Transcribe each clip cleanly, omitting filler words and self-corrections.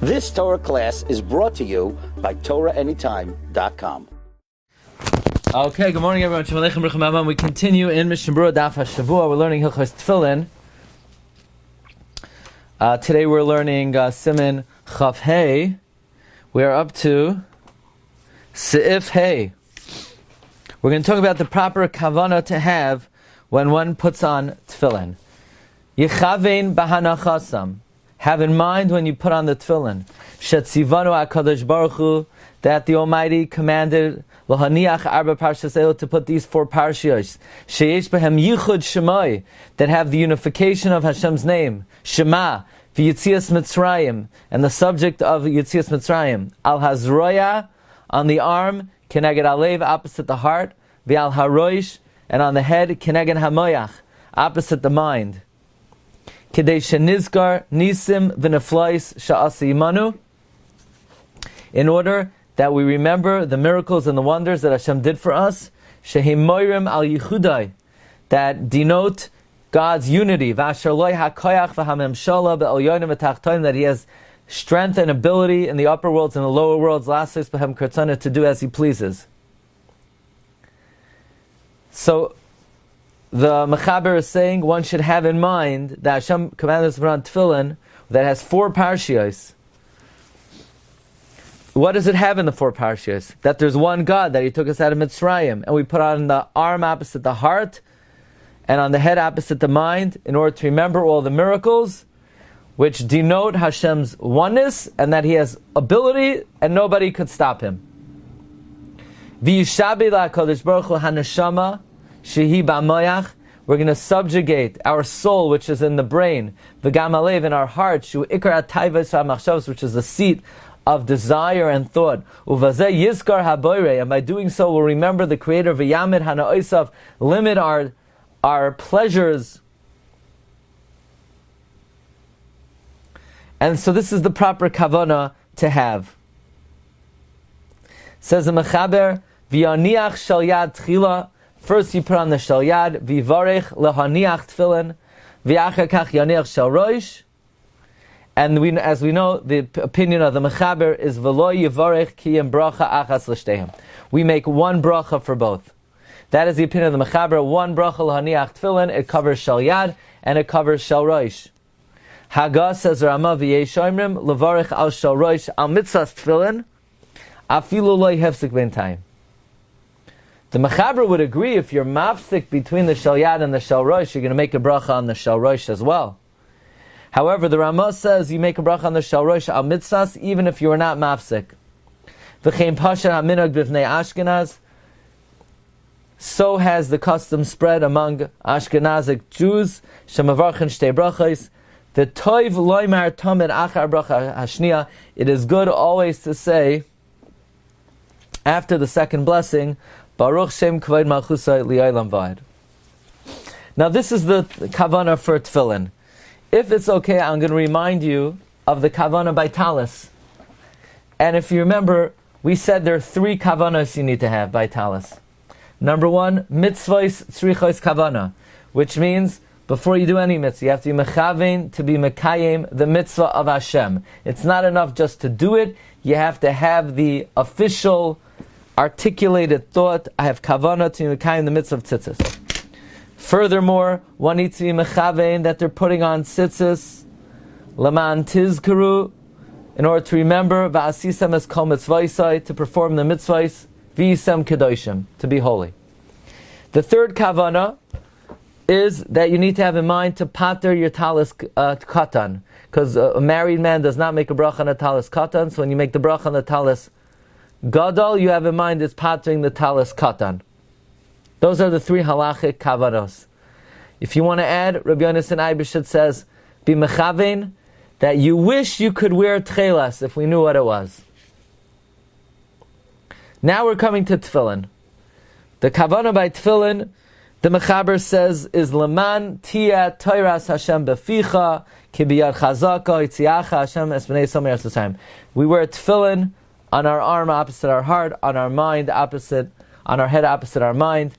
This Torah class is brought to you by TorahAnytime.com. Okay, good morning everyone. Shalom Aleichem, Baruch Haba. We continue in Mishna Berura Daf Hashavua. We're learning Hilchos Tefillin. Today we're learning Siman Chaf Hey. We are up to Seif Hey. We're going to talk about the proper Kavana to have when one puts on Tefillin. Yechavein b'hanachasam. Have in mind when you put on the Tefillin. Shetzivanu HaKadosh Baruch Hu, that the Almighty commanded Lohaniach Arba Parsha to put these 4 Parshios. Sheyesh Behem Yichud Shemai, that have the unification of Hashem's name. Shema, V'Yitzias Mitzrayim, and the subject of Yitzias Mitzrayim. Al Hazroya, on the arm, Keneged Alev, opposite the heart. V'Al Haroish, and on the head, Keneged Hamoyach, opposite the mind. Kedei Shenizkar Nisim V'Neflais Sha'asi Imanu, in order that we remember the miracles and the wonders that Hashem did for us. Shehim Moirim Al Yichudai, that denote God's unity. V'Asher Loi HaKoyach V'Hamemshala Be'Elyonim V'Tachtonim, that He has strength and ability in the upper worlds and the lower worlds, Lasos B'Hem Kertzana, to do as He pleases. So, the Mechaber is saying one should have in mind that Hashem commanded us to put on Tefillin that has 4 Parshios. What does it have in the 4 Parshios? That there's one God, that He took us out of Mitzrayim, and we put on the arm opposite the heart, and on the head opposite the mind, in order to remember all the miracles, which denote Hashem's oneness, and that He has ability, and nobody could stop Him. V'yishabi la'Kadosh Baruch Hu haneshama, Shehi b'amoyach, we're going to subjugate our soul, which is in the brain, v'gam alev, in our heart, shu ikar atayvos ha'machshavos, which is the seat of desire and thought. Uvazeh yizkar haboire, and by doing so we'll remember the Creator. V'yamid hana'osav, limit our pleasures. And so this is the proper kavana to have. Says the Mechaber, v'yaniach shel yad tchila. First you put on the shel yad, v'varech lehaniach tefillin, v'achar kach yaniach shel roish. And as we know, the opinion of the Mechaber is v'lo yivarech ki yem bracha achas l'shteihem. We make one bracha for both. That is the opinion of the Mechaber. One bracha lehaniach tefillin, it covers shel yad and it covers shel roish. Haga says Rama v'yesh omrim levarech al shel roish al mitzvahs tefillin afilu lo yehefsik b'intayim. The Mechaber would agree if you're mafsik between the shel yad and the shel roish, you're going to make a bracha on the shel roish as well. However, the Ramah says you make a bracha on the shel roish al mitzvahs even if you are not mafsik. V'chein pasha ha'minhag b'vnei Ashkenaz, so has the custom spread among Ashkenazic Jews. Shemavarchen shtei brachos. The toiv loymar tamid achar bracha hashniya. It is good always to say after the second blessing, Baruch Shem Kvod Malchusay Li'olam Va'ed. Now this is the kavana for Tefillin. If it's okay, I'm going to remind you of the kavana by talis. And if you remember, we said there are 3 kavanas you need to have by talis. Number 1, mitzvahs tzrichos kavana, which means before you do any mitzvah, you have to be mechavein, to be mekayim, the mitzvah of Hashem. It's not enough just to do it, you have to have the official articulated thought, I have kavana to be mekayim, the mitzvah of tzitzis. Furthermore, one needs to be mechavein that they're putting on tzitzis, laman tizkaru, in order to remember, va'asisem es kol mitzvahsai, to perform the mitzvahs, v'yisem kedoshim, to be holy. The third kavana is that you need to have in mind to pater your talis katan, because a married man does not make a bracha on a talis katan, so when you make the bracha on the talis gadol, you have in mind is patering the talis katan. Those are the 3 halachic kavanos. If you want to add, Rabbi Yonasan Eibishit says, be mechavein, that you wish you could wear tchelas if we knew what it was. Now we're coming to tefillin. The kavana by tefillin, the Mechaber says, is leman tia toiras Hashem beficha ki biyad chazaka itziacha Hashem es b'nei somer time. We wear tefillin on our arm opposite our heart, on our mind opposite, on our head opposite our mind,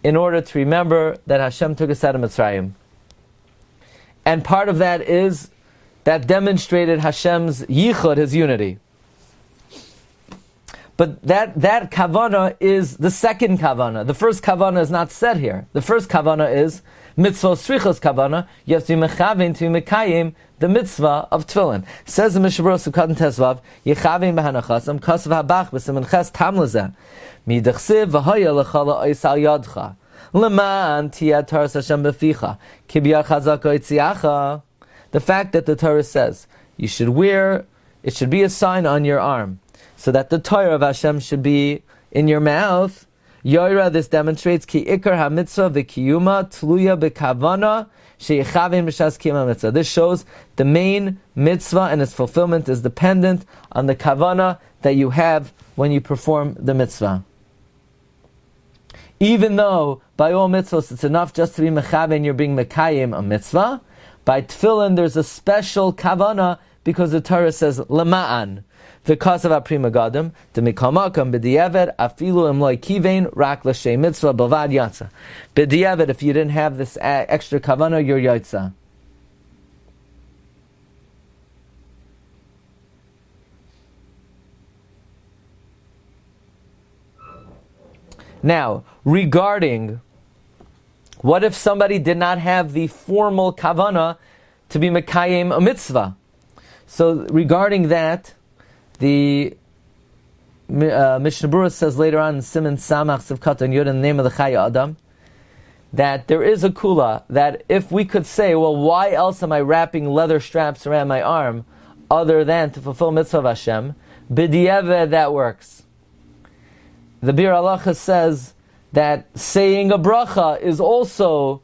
in order to remember that Hashem took us out of Mitzrayim. And part of that is that demonstrated Hashem's yichud, His unity. But that kavana is the second kavana. The first kavana is not said here. The first kavana is mitzvah srichos kavana. You have to be mechavin to be mekayim the mitzvah of tefillin. Says the Mishna Berura Sukkot Tesvav, Yechavim b'hanachasam kasav habach b'siman ches tam lezeh midachsiv v'haya lechala ois al yadcha leman tiyat Torah Hashem beficha kibiyar chazak oitziacha. The fact that the Torah says you should wear, it should be a sign on your arm, so that the Torah of Hashem should be in your mouth. Yoira, this demonstrates ki ikar ha-mitzvah v'kiyuma tluya b'kavana she'yechavim b'shas kiyuma mitzvah. This shows the main mitzvah and its fulfillment is dependent on the kavana that you have when you perform the mitzvah. Even though by all mitzvahs it's enough just to be mechavim, you're being mekayim a mitzvah, by tefillin there's a special kavana because the Torah says lema'an. The cause of Aprima Gadim, the Mikamakam, B'di'evet, Afilu Emloi Kivein, Rak L'Shei Mitzvah, Bavad Yatza. B'di'evet, if you didn't have this extra Kavana, you're Yatza. Now, regarding, what if somebody did not have the formal Kavana to be Mekayim a Mitzvah? So, regarding that, the Mishna Berura says later on in Siman Samach Sivkat and Yud in the name of the Chaya Adam that there is a kula that if we could say, well, why else am I wrapping leather straps around my arm other than to fulfill mitzvah of Hashem? B'di'eved, that works. The Bir Halacha says that saying a bracha is also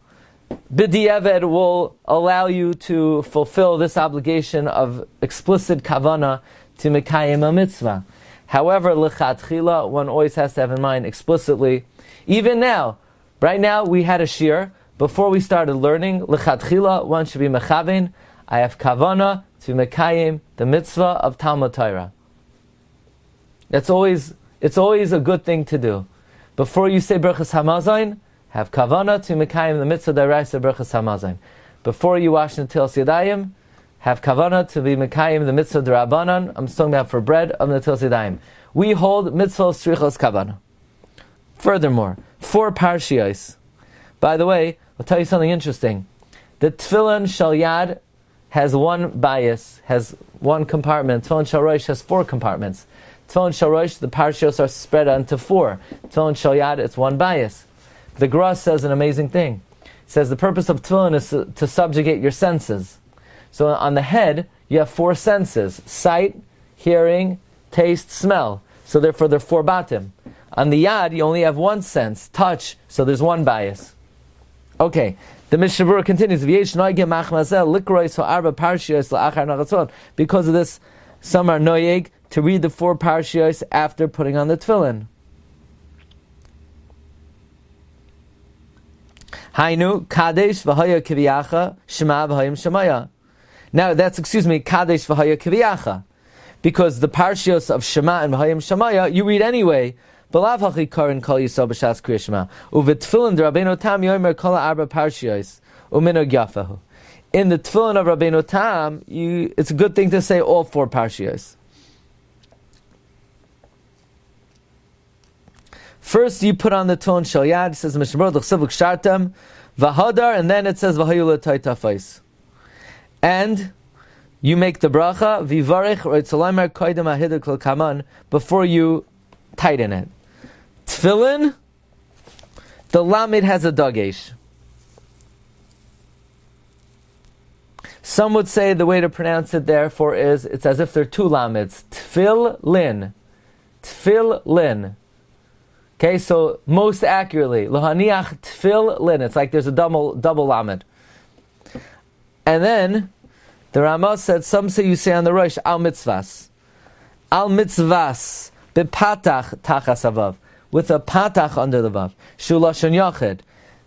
b'di'eved, will allow you to fulfill this obligation of explicit kavana to mekayim a mitzvah. However, l'chatchila, one always has to have in mind explicitly, even now, right now we had a shiur, before we started learning, l'chatchila, one should be mechavin, I have kavana to mekayim the mitzvah of Talmud Torah. It's always a good thing to do. Before you say Berachas Hamazon, have kavana to mekayim the mitzvah d'oraisa Berachas Hamazon. Before you wash Netilas Yadayim, have kavana to be mekayim the mitzvah d'Rabbanan. I'm talking about for bread of Netilas Yadayim. We hold mitzvah strichos kavana. Furthermore, 4 parshios. By the way, I'll tell you something interesting. The Tefillin Shal Yad has one bias, has one compartment. Tefillin Shal Rosh has 4 compartments. Tefillin Shal Rosh, the parshios are spread onto 4. Tefillin Shal Yad, it's one bias. The Gra says an amazing thing. It says the purpose of tefillin is to subjugate your senses. So on the head, you have 4 senses: sight, hearing, taste, smell. So therefore there are 4 batim. On the yad, you only have 1 sense, touch, so there's 1 bias. Okay, the Mishna Berura continues, because of this, some are noyeg to read the 4 parshios after putting on the tefillin. Hainu, kadesh v'haya kiviyacha, shema v'hayim shemaya. Now that's, kadesh v'haya kiviyacha. Because the parshios of Shema and v'hayim shemaya, you read anyway. B'lav hachi karin kol yisrael b'shas kriya shema. U'v'tfilin d'Rabbeinu Tam yomer kol ha'arba parshios. U'minog yafahu. In the tefillin of Rabbeinu Tam, it's a good thing to say all 4 parshios. First, you put on the tefillin shal yad. It says Mishna Berura l'chsev l'kshartem v'hadar, and then it says v'hayu l'taytafais. And you make the bracha v'varich roitzalamer koydem ahiduk l'kaman before you tighten it. Tefillin, the lamed has a dagesh. Some would say the way to pronounce it, therefore, is it's as if there are 2 lameds. Tefillin. Tefillin. Okay, so most accurately, lohaniach tefillin. It's like there's a double lamed. And then the Ramah said, some say you say on the Rosh, al mitzvahs. Al mitzvahs. Bepatach tachas avav. With a patach under the vav. Shulashon yachid.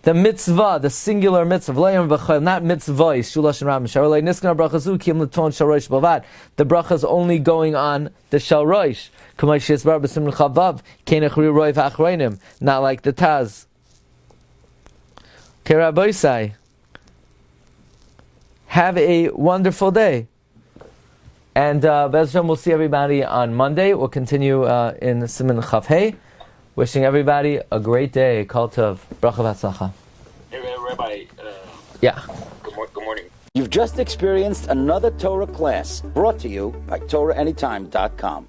The mitzvah, the singular mitzvah, not mitzvah, shulashon ram. Sharolei niskan brachazu kim l'ton sharosh bavad. The bracha is only going on the sharosh. Kamay shesbar b'sim l'chavav. Kenechri roiv achreinim. Not like the Taz. Okay, Rabbi say, have a wonderful day. And Be'ez Hashem, we'll see everybody on Monday. We'll continue in Siman Chav Hey. Wishing everybody a great day. Kol Tov. Bracha v'atzlacha. Hey, Rabbi. Yeah. Good morning. You've just experienced another Torah class brought to you by TorahAnytime.com.